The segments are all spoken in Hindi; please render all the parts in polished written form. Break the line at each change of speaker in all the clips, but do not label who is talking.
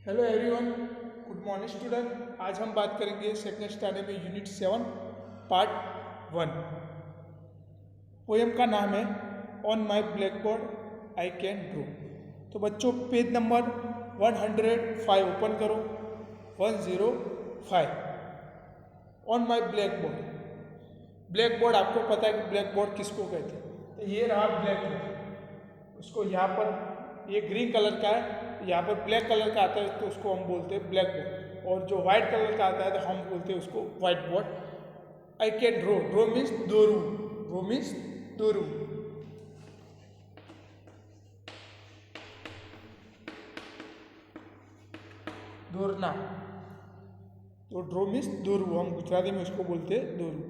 Hello everyone, good morning student. आज हम बात करेंगे सेकेंड स्टैंडर्ड में यूनिट 7 पार्ट 1। पोएम का नाम है on my blackboard I can draw. तो बच्चों पेज नंबर 105 ओपन करो। 105 on my blackboard. Blackboard आपको पता है कि ब्लैक बोर्ड किसको कहते हैं। तो ये रहा ब्लैक बोर्ड। उसको यहाँ पर ये ग्रीन कलर का है, यहाँ पर ब्लैक कलर का आता है तो उसको हम बोलते हैं ब्लैक बोर्ड, और जो व्हाइट कलर का आता है तो हम बोलते हैं उसको white board. I can draw. Draw means दोरू। ड्रो मीन्स दोरू। दोरना। तो ड्रो मीन्स दोरू, हम गुजराती में उसको बोलते हैं दोरू।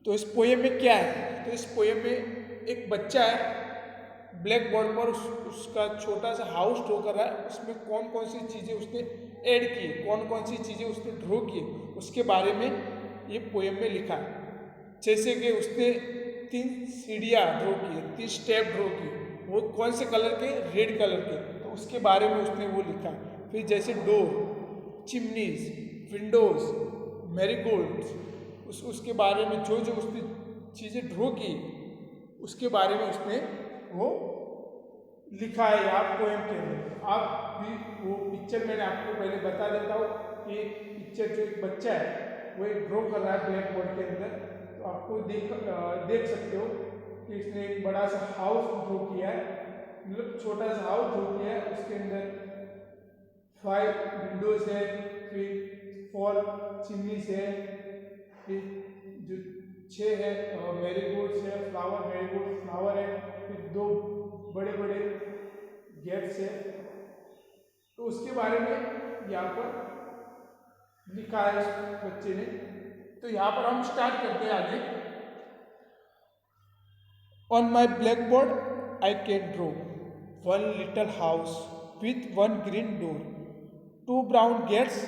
तो इस पोएम में क्या है? तो इस पोएम में एक बच्चा है, ब्लैक बोर्ड पर उसका छोटा सा हाउस ड्रॉ कर रहा है। उसमें कौन कौन सी चीज़ें उसने ऐड की, कौन कौन सी चीज़ें उसने ड्रॉ की, उसके बारे में ये पोएम में लिखा है। जैसे कि उसने 3 सीढ़ियाँ ड्रॉ की, 3 स्टेप ड्रॉ की। वो कौन से कलर के? रेड कलर के। तो उसके बारे में उसने वो लिखा है। फिर जैसे डोर, चिमनीज, विंडोज, मैरीगोल्ड्स, उसके बारे में जो जो उसने चीज़ें ड्रॉ की उसके बारे में उसने वो लिखा है यहाँ पोएम के अंदर। आप भी वो पिक्चर मैंने आपको पहले बता देता हूँ कि पिक्चर जो एक बच्चा है वो एक ड्रॉ कर रहा है ब्लैक बोर्ड के अंदर। तो आपको देख सकते हो कि इसने एक बड़ा सा हाउस ड्रॉ किया है, मतलब छोटा सा हाउस ड्रॉ किया है। उसके अंदर 5 विंडोज है, फिर 4 चिमनीज है, फिर जो 6 है मैरीगोल्ड्स है, मैरीगोल्ड फ्लावर है, फिर 2 बड़े बड़े गेट्स है। तो उसके बारे में यहाँ पर लिखा है इस बच्चे ने। तो यहाँ पर हम स्टार्ट करते हैं आगे। On my blackboard I can draw 1 little house with 1 green door, 2 brown gates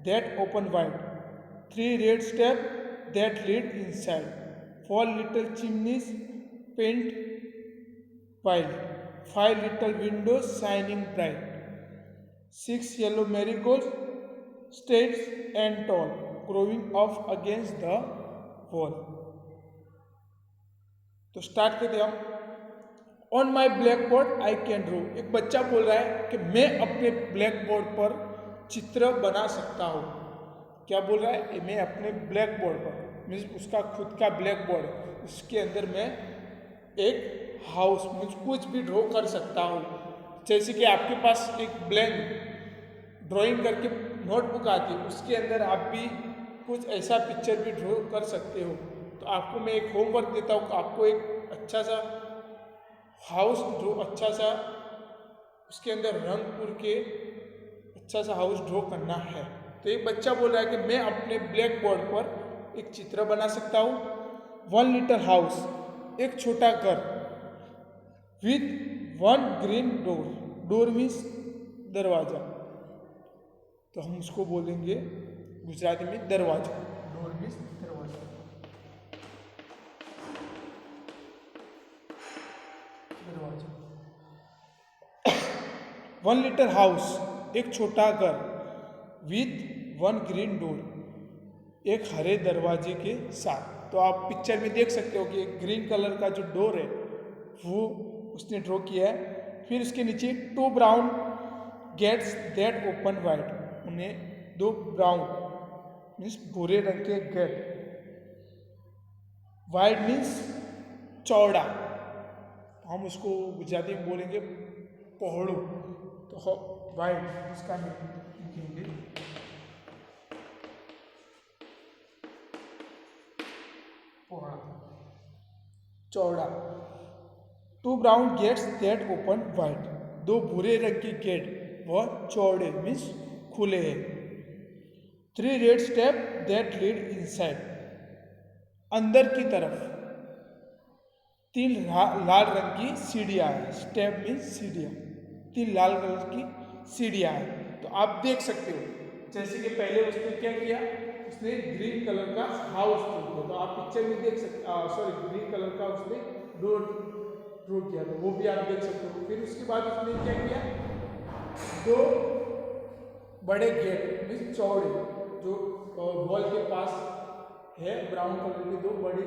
that open wide, 3 red steps that lead inside, 4 little chimneys painted white, 5 little windows shining bright, 6 yellow marigolds straight and tall, growing off against the wall। तो स्टार्ट करते हम। On my blackboard I can draw. एक बच्चा बोल रहा है कि मैं अपने ब्लैक बोर्ड पर चित्र बना सकता हूँ। क्या बोल रहा है? मैं अपने ब्लैक बोर्ड पर, मीन्स उसका खुद का ब्लैक बोर्ड, उसके अंदर मैं एक हाउस मीन्स कुछ भी ड्रॉ कर सकता हूँ। जैसे कि आपके पास एक ब्लैंक ड्राइंग करके नोटबुक आती है, उसके अंदर आप भी कुछ ऐसा पिक्चर भी ड्रॉ कर सकते हो। तो आपको मैं एक होमवर्क देता हूँ, आपको एक अच्छा सा हाउस ड्रॉ, अच्छा सा उसके अंदर रंग पूर के अच्छा सा हाउस ड्रॉ करना है। तो एक बच्चा बोल रहा है कि मैं अपने ब्लैक बोर्ड पर एक चित्र बना सकता हूँ। 1 लिटल हाउस, एक छोटा घर, with 1 green door. Door means दरवाजा। तो हम उसको बोलेंगे गुजराती में दरवाजा। डोर मीन्स दरवाजा। दरवाजा। 1 लिटल हाउस, एक छोटा घर, विथ 1 ग्रीन डोर, एक हरे दरवाजे के साथ। तो आप पिक्चर में देख सकते हो कि एक ग्रीन कलर का जो डोर है वो उसने ड्रॉ किया है। फिर उसके नीचे 2 brown gates that open wide, उन्हें 2 ब्राउन मीन्स भूरे रंग के गेट, वाइड मीन्स चौड़ा, हम उसको गुजराती में बोलेंगे पहड़ू। तो वाइड उसका लिखेंगे पौड़ा, चौड़ा। 2 brown gates that open wide, 2 भूरे रंग के गेट वह चौड़े मीन्स खुले हैं। 3 red step that lead inside, अंदर की तरफ 3 लाल रंग की सीढ़ियाँ हैं। स्टेप मीन्स सीढ़ियाँ, 3 लाल कलर की सीढ़ियाँ हैं। तो आप देख सकते हो जैसे कि पहले उसने क्या किया, उसने ग्रीन कलर का हाउस ड्रॉ किया। तो आप पिक्चर में देख सकते, ग्रीन कलर का उसने डोर ड्रॉ किया, तो वो भी आप देख सकते हो। फिर उसके बाद उसने क्या किया, दो बड़े गेट मीन्स चौड़े जो वॉल के पास है, ब्राउन कलर के दो बड़े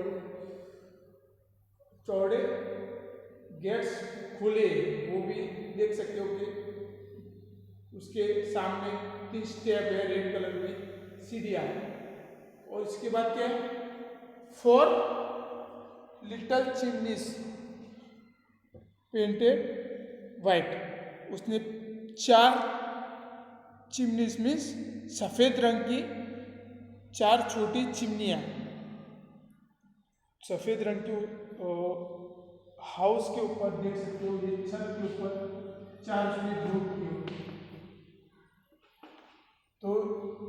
चौड़े गेट्स खुले, वो भी देख सकते हो कि उसके सामने 3 स्टेप है, रेड कलर की सीढ़ियाँ। और इसके बाद क्या है, 4 लिटिल चिमनीज पेंटेड वाइट। उसने 4 चिमनीज मीन्स सफ़ेद रंग की 4 छोटी चिमनियाँ, सफ़ेद रंग की हाउस के ऊपर देख सकते हो, ये छत के ऊपर 4 उसने ड्रॉ किए। तो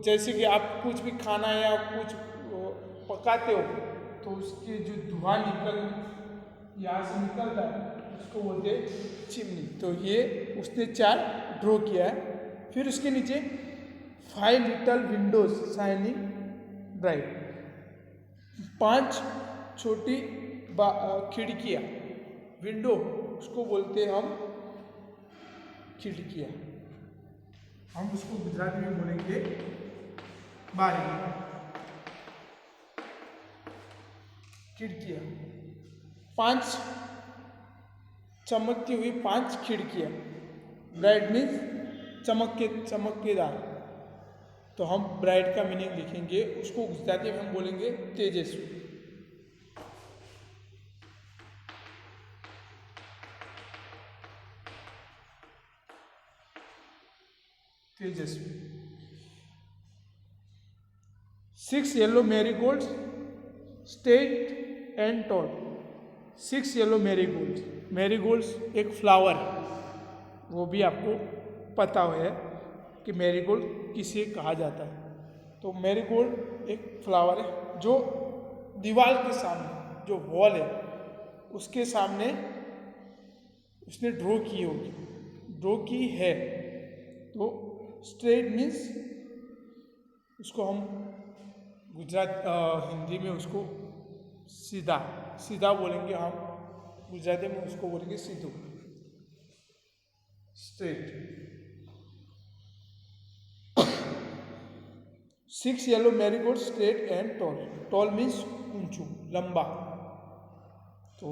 जैसे कि आप कुछ भी खाना या कुछ पकाते हो तो उसके जो धुआं यहाँ से निकलता है उसको बोलते हैं चिमनी। तो ये उसने 4 ड्रॉ किया है। फिर उसके नीचे 5 लिटिल विंडोज शाइनिंग ब्राइट, 5 छोटी खिड़कियाँ, विंडो उसको बोलते हैं हम खिड़कियाँ, हम उसको गुजराती में बोलेंगे बारी। खिड़कियाँ 5 चमकती हुई 5 खिड़कियाँ, ब्राइट मीन्स चमकेदार। तो हम ब्राइट का मीनिंग लिखेंगे, उसको गुजराती में हम बोलेंगे तेजस्वी। तेजस्वी। 6 yellow marigolds straight and toll. 6 yellow marigolds, marigolds एक फ्लावर है, वो भी आपको पता है कि मैरीगोल्ड किसे कहा जाता है। तो मैरीगोल्ड एक फ्लावर है जो दीवार के सामने, जो वॉल है उसके सामने उसने ड्रॉ की होगी, ड्रॉ की है। तो स्ट्रेट मीन्स उसको हम हिंदी में उसको सीधा, सीधा बोलेंगे, हम गुजराती में उसको बोलेंगे सीधो, straight. 6 yellow marigold straight and tall, tall means ऊंचू, लंबा। तो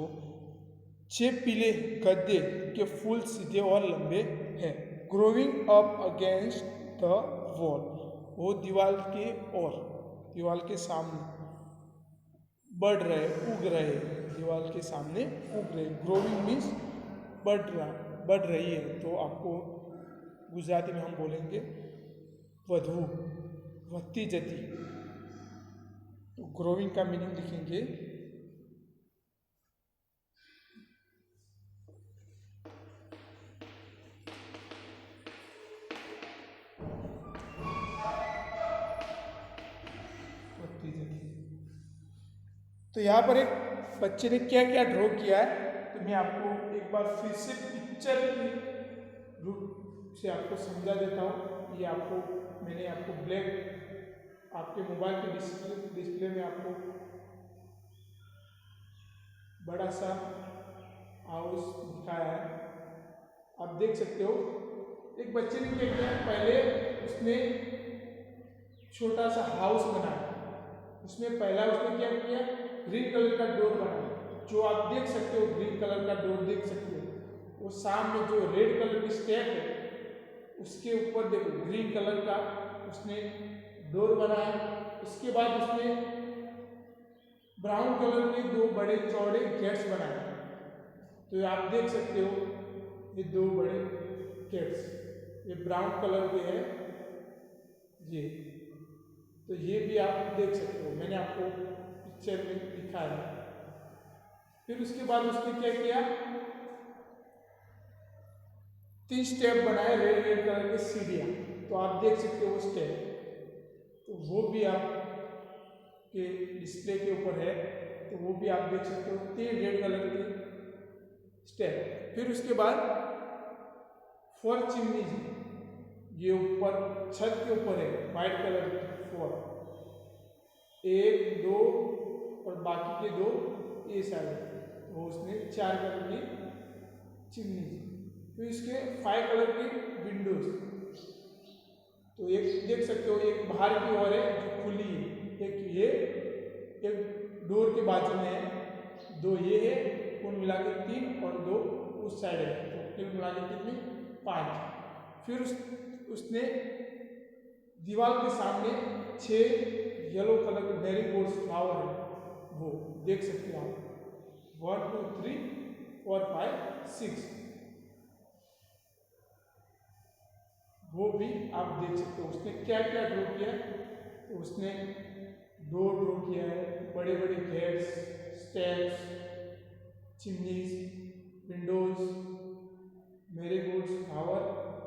6 पीले गद्दे के फूल सीधे और लंबे हैं, growing up against the wall, वो दीवार के और दीवार के सामने बढ़ रहे, उग रहे, दीवार के सामने उग रहे। ग्रोविंग मीन्स बढ़ रही है। तो आपको गुजराती में हम बोलेंगे वधू, વધતી जती। तो ग्रोविंग का मीनिंग लिखेंगे વધતી जती। तो यहाँ पर एक बच्चे ने क्या क्या ड्रॉ किया है, तो मैं आपको एक बार फिर से पिक्चर की रूप से आपको समझा देता हूँ। ये आपको मैंने आपको ब्लैक आपके मोबाइल के डिस्प्ले में आपको बड़ा सा हाउस दिखाया है, आप देख सकते हो। एक बच्चे ने क्या किया, पहले उसने छोटा सा हाउस बनाया, उसमें पहला उसने क्या किया, ग्रीन कलर का डोर बनाया, जो आप देख सकते हो, ग्रीन कलर का डोर देख सकते हो। वो सामने जो रेड कलर की स्टेप है उसके ऊपर देखो ग्रीन कलर का उसने डोर बनाया। उसके बाद उसने ब्राउन कलर के 2 बड़े चौड़े गेट्स बनाए। तो आप देख सकते हो ये 2 बड़े गेट्स, ये ब्राउन कलर के हैं ये, तो ये भी आप देख सकते हो, मैंने आपको पिक्चर में दिखाया है। फिर उसके बाद उसने क्या किया, 3 स्टेप बनाए, रेड कलर के सीढ़ियाँ, तो आप देख सकते हो वो स्टेप, तो वो भी आप के डिस्प्ले के ऊपर है, तो वो भी आप देख सकते हो, 3 रेड कलर के स्टेप। फिर उसके बाद 4 चिमनीज, ये ऊपर छत के ऊपर है, वाइट कलर की 4, 1 2 और बाकी के 2 ये सारे, वो उसने 4 कलर की चिमनीज। तो इसके 5 कलर की विंडोज, तो एक देख सकते हो, एक बाहर की ओर है जो खुली है, एक ये एक डोर के बाजू में है, 2 ये है, कुल मिला के 3 और 2 उस साइड है, तो कुल मिला के कितनी 5। फिर उसने दीवार के सामने 6 येलो कलर के मैरीगोल्ड फ्लावर है, वो देख सकते हो आप, 1 2 3 4 5 6, वो भी आप देख सकते हो। उसने क्या क्या ड्रॉ किया, तो उसने डोर ड्रॉ किया है, बड़े बड़े gates, steps, chimneys, windows, marigold flower,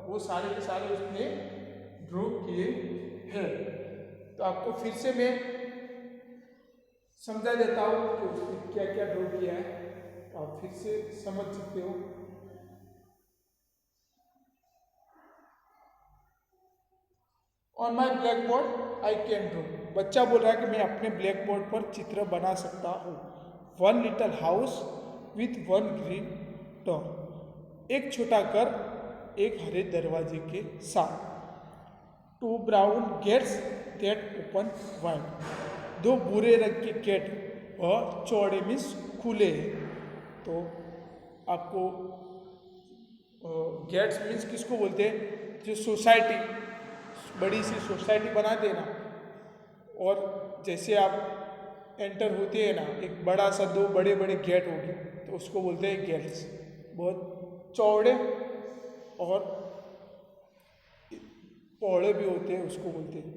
वो सारे के सारे उसने ड्रॉ किए हैं। तो आपको फिर से मैं समझा देता हूँ कि उसने क्या क्या ड्रॉ किया है, तो आप फिर से समझ सकते हो। On my blackboard I can draw, बच्चा बोल रहा है कि मैं अपने ब्लैक बोर्ड पर चित्र बना सकता हूँ। 1 little house with 1 green door, एक छोटा घर एक हरे दरवाजे के साथ। 2 brown gates that open wide, 2 भूरे रंग के गेट और चौड़े मीन्स खुले हैं। तो आपको गेट्स मीन्स किसको बोलते हैं, जो सोसाइटी, बड़ी सी सोसाइटी बनाते हैं ना, और जैसे आप एंटर होते हैं ना, एक बड़ा सा 2 बड़े बड़े गेट होंगे, तो उसको बोलते हैं गेट्स, बहुत चौड़े और पौड़े भी होते हैं, उसको बोलते हैं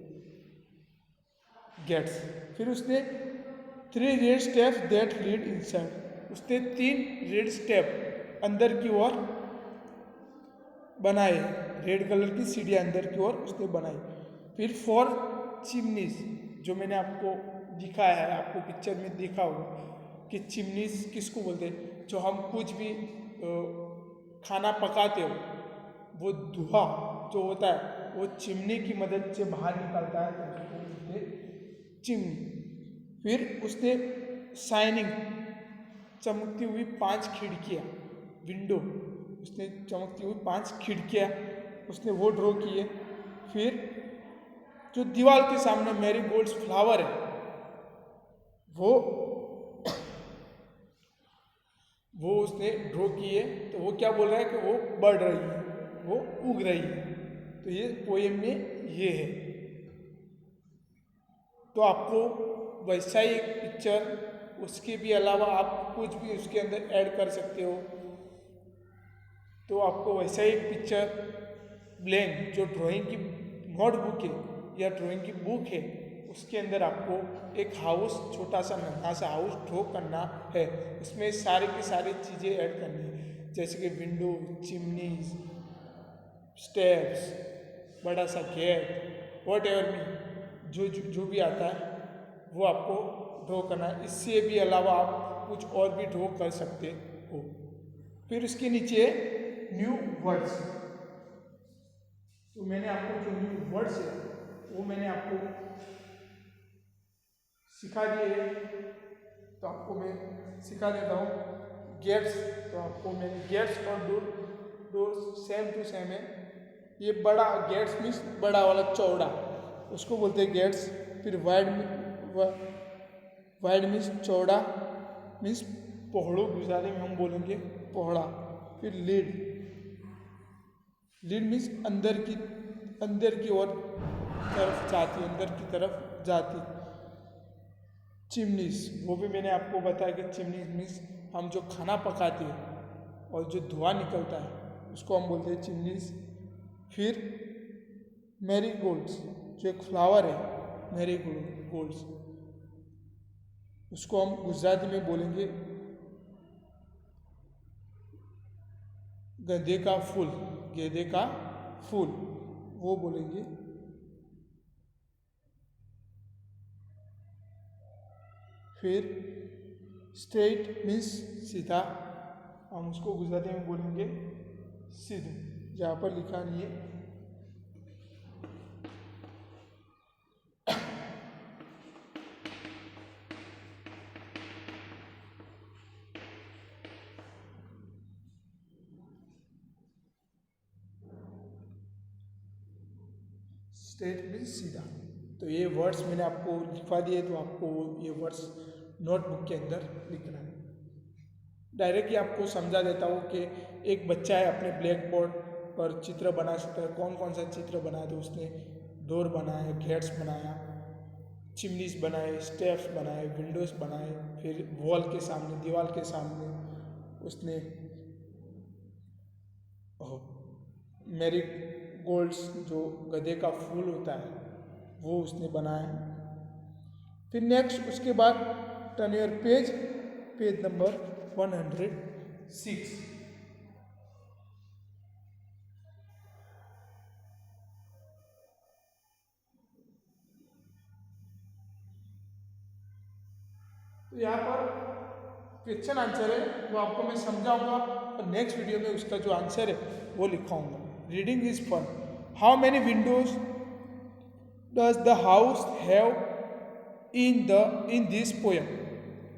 गेट्स। फिर उसने 3 red steps that lead inside, उसने 3 रेड स्टेप अंदर की ओर बनाए, रेड कलर की सीढ़ियाँ अंदर की ओर उसने बनाई। फिर 4 चिमनीज, जो मैंने आपको दिखाया है, आपको पिक्चर में देखा होगा कि चिमनीज किसको बोलते हैं, जो हम कुछ भी खाना पकाते हो, वो धुआं जो होता है वो चिमनी की मदद से बाहर निकलता है, तो उसको बोलते हैं चिमनी। फिर उसने शाइनिंग, चमकती हुई 5 खिड़कियाँ, विंडो, उसने चमकती हुई 5 खिड़कियाँ उसने वो ड्रॉ की है। फिर जो दीवार के सामने मैरीगोल्ड फ्लावर है, वो उसने ड्रॉ की है। तो वो क्या बोल रहा है कि वो बढ़ रही है, वो उग रही है। तो ये पोएम में ये है। तो आपको वैसा ही एक पिक्चर, उसके भी अलावा आप कुछ भी उसके अंदर ऐड कर सकते हो। तो आपको वैसा ही एक पिक्चर ब्लैंक, जो ड्राइंग की नोटबुक है या ड्राइंग की बुक है, उसके अंदर आपको एक हाउस, छोटा सा नन्हा सा हाउस ड्रॉ करना है। उसमें सारी की सारी चीज़ें ऐड करनी है, जैसे कि विंडो, चिमनीज, स्टेप्स, बड़ा सा गेट, वॉट एवर मी, जो भी आता है वो आपको ड्रॉ करना है। इससे भी अलावा आप कुछ और भी ड्रॉ कर सकते हो। फिर उसके नीचे न्यू वर्ड्स, तो मैंने आपको जो न्यू वर्ड्स है वो मैंने आपको सिखा दिए, तो आपको मैं सिखा देता हूँ। गेट्स, तो आपको मैंने गेट्स और डोर सेम टू सेम है। ये बड़ा गेट्स मीन्स बड़ा वाला चौड़ा, उसको बोलते हैं गेट्स। फिर वाइड मीन्स चौड़ा, मीन्स पौड़ो, गुजारे में हम बोलेंगे पौड़ा। फिर लीड मीन्स अंदर की ओर तरफ जाती, अंदर की तरफ जाती। चिमनीज, वो भी मैंने आपको बताया कि चिमनीज मीन्स हम जो खाना पकाते हैं और जो धुआं निकलता है उसको हम बोलते हैं चिमनीज। फिर मैरीगोल्ड्स, जो एक फ्लावर है मैरीगोल्ड्स, उसको हम गुजराती में बोलेंगे गेंदे का फूल, वो बोलेंगे। फिर स्ट्रेट मीन्स सीधा, हम उसको गुजराती में बोलेंगे सीधे, जहाँ पर लिखा नहीं है। स्ट्रेट मीन्स सीधा। तो ये वर्ड्स मैंने आपको लिखवा दिए, तो आपको ये वर्ड्स नोटबुक के अंदर लिखना है। डायरेक्टली आपको समझा देता हूँ कि एक बच्चा है अपने ब्लैक बोर्ड पर चित्र बना सकता है। कौन कौन सा चित्र बनाया, तो उसने डोर बनाया, गेट्स बनाया, चिमनीज बनाए, स्टेप्स बनाए, विंडोज बनाए, फिर वॉल के सामने, दीवार के सामने उसने मेरी गोल्ड्स जो गधे का फूल होता है वो उसने बनाया। फिर नेक्स्ट उसके बाद turn your page, page number 106। तो यहाँ पर क्वेश्चन आंसर है वो आपको मैं समझाऊंगा और नेक्स्ट वीडियो में उसका जो आंसर है वो लिखाऊंगा। Reading is fun. How many windows does the house have in this poem.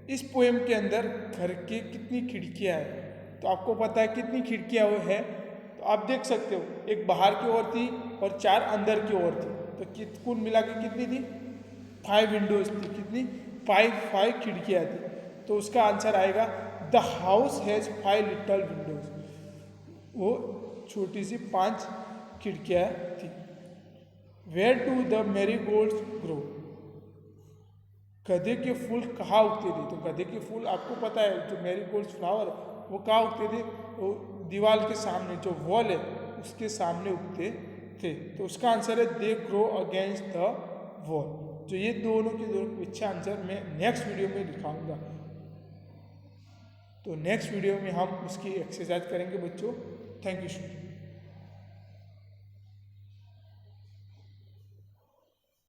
इस पोएम के अंदर घर के कितनी खिड़कियां हैं, तो आपको पता है कितनी खिड़कियां वो है, तो आप देख सकते हो एक बाहर की ओर थी और 4 अंदर की ओर थी, तो कुल मिला के कितनी थी, 5 विंडोज थी। कितनी, 5 खिड़कियां थी। तो उसका आंसर आएगा the house has 5 little windows. वो छोटी सी 5 खिड़कियां थी। Where do the marigolds grow. गधे के फूल कहाँ उगते थे, तो गधे के फूल आपको पता है जो मैरीगोल्ड्स फ्लावर वो कहाँ उगते थे, वो दीवार के सामने जो वॉल है उसके सामने उगते थे। तो उसका आंसर है they grow against the wall. जो ये दोनों के दोनों अच्छा आंसर मैं नेक्स्ट वीडियो में दिखाऊंगा। तो नेक्स्ट वीडियो में हम उसकी एक्सरसाइज करेंगे बच्चों। Thank you student.